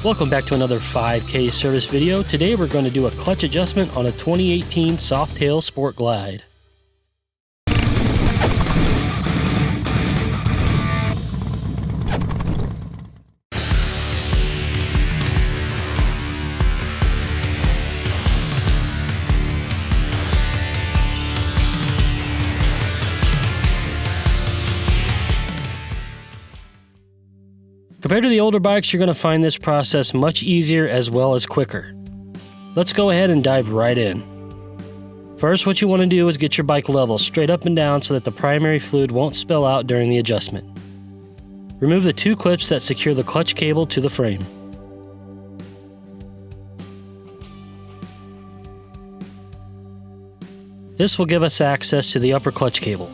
Welcome back to another 5K service video. Today we're going to do a clutch adjustment on a 2018 Softail Sport Glide. Compared to the older bikes, you're going to find this process much easier as well as quicker. Let's go ahead and dive right in. First, what you want to do is get your bike level straight up and down so that the primary fluid won't spill out during the adjustment. Remove the two clips that secure the clutch cable to the frame. This will give us access to the upper clutch cable.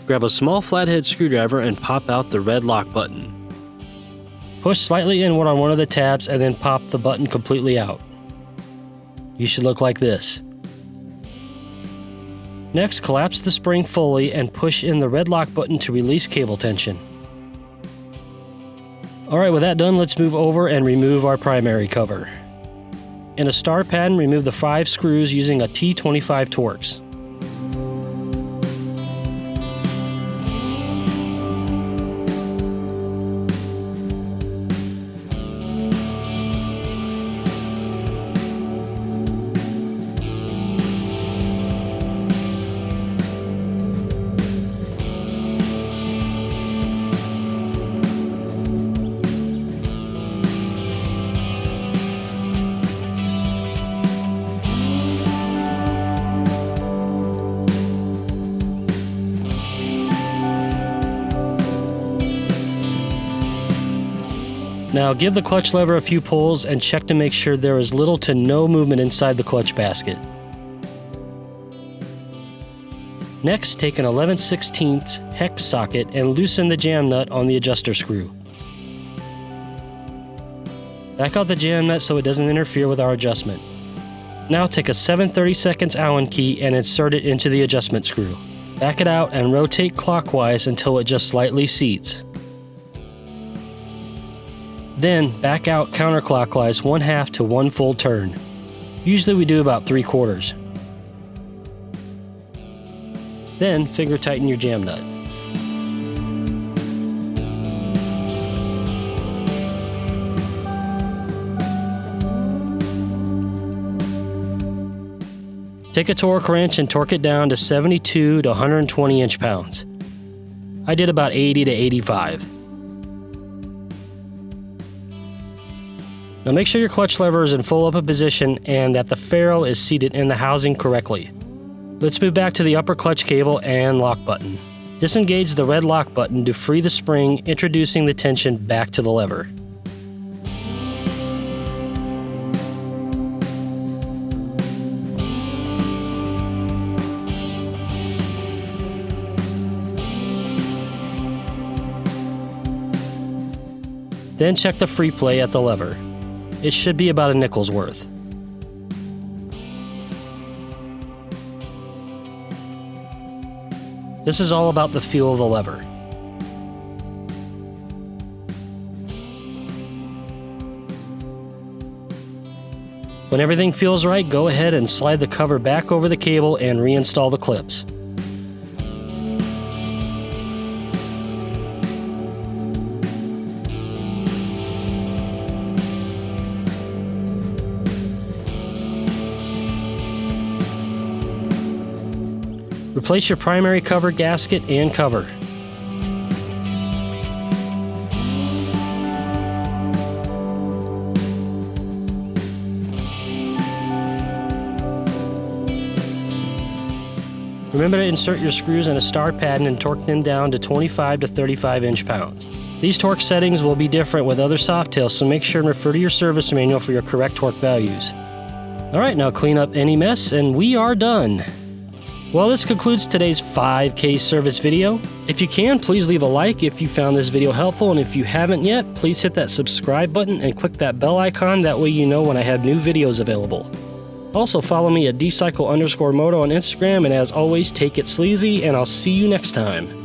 Grab a small flathead screwdriver and pop out the red lock button. Push slightly inward on one of the tabs and then pop the button completely out. You should look like this. Next, collapse the spring fully and push in the red lock button to release cable tension. Alright, with that done, let's move over and remove our primary cover. In a star pattern, remove the 5 screws using a T25 Torx. Now give the clutch lever a few pulls and check to make sure there is little to no movement inside the clutch basket. Next, take an 11/16 hex socket and loosen the jam nut on the adjuster screw. Back out the jam nut so it doesn't interfere with our adjustment. Now take a 7/32 Allen key and insert it into the adjustment screw. Back it out and rotate clockwise until it just slightly seats. Then back out counterclockwise 1/2 to 1 full turn. Usually we do about 3/4. Then finger tighten your jam nut. Take a torque wrench and torque it down to 72 to 120 inch-pounds. I did about 80 to 85. Now make sure your clutch lever is in full open position and that the ferrule is seated in the housing correctly. Let's move back to the upper clutch cable and lock button. Disengage the red lock button to free the spring, introducing the tension back to the lever. Then check the free play at the lever. It should be about a nickel's worth. This is all about the feel of the lever. When everything feels right, go ahead and slide the cover back over the cable and reinstall the clips. Replace your primary cover gasket and cover. Remember to insert your screws in a star pattern and torque them down to 25 to 35 inch-pounds. These torque settings will be different with other Softails, so make sure and refer to your service manual for your correct torque values. Alright, now clean up any mess and we are done. Well, this concludes today's 5K service video. If you can, please leave a like if you found this video helpful, and if you haven't yet, please hit that subscribe button and click that bell icon, that way you know when I have new videos available. Also follow me at dcycle_moto on Instagram, and as always, take it sleazy, and I'll see you next time.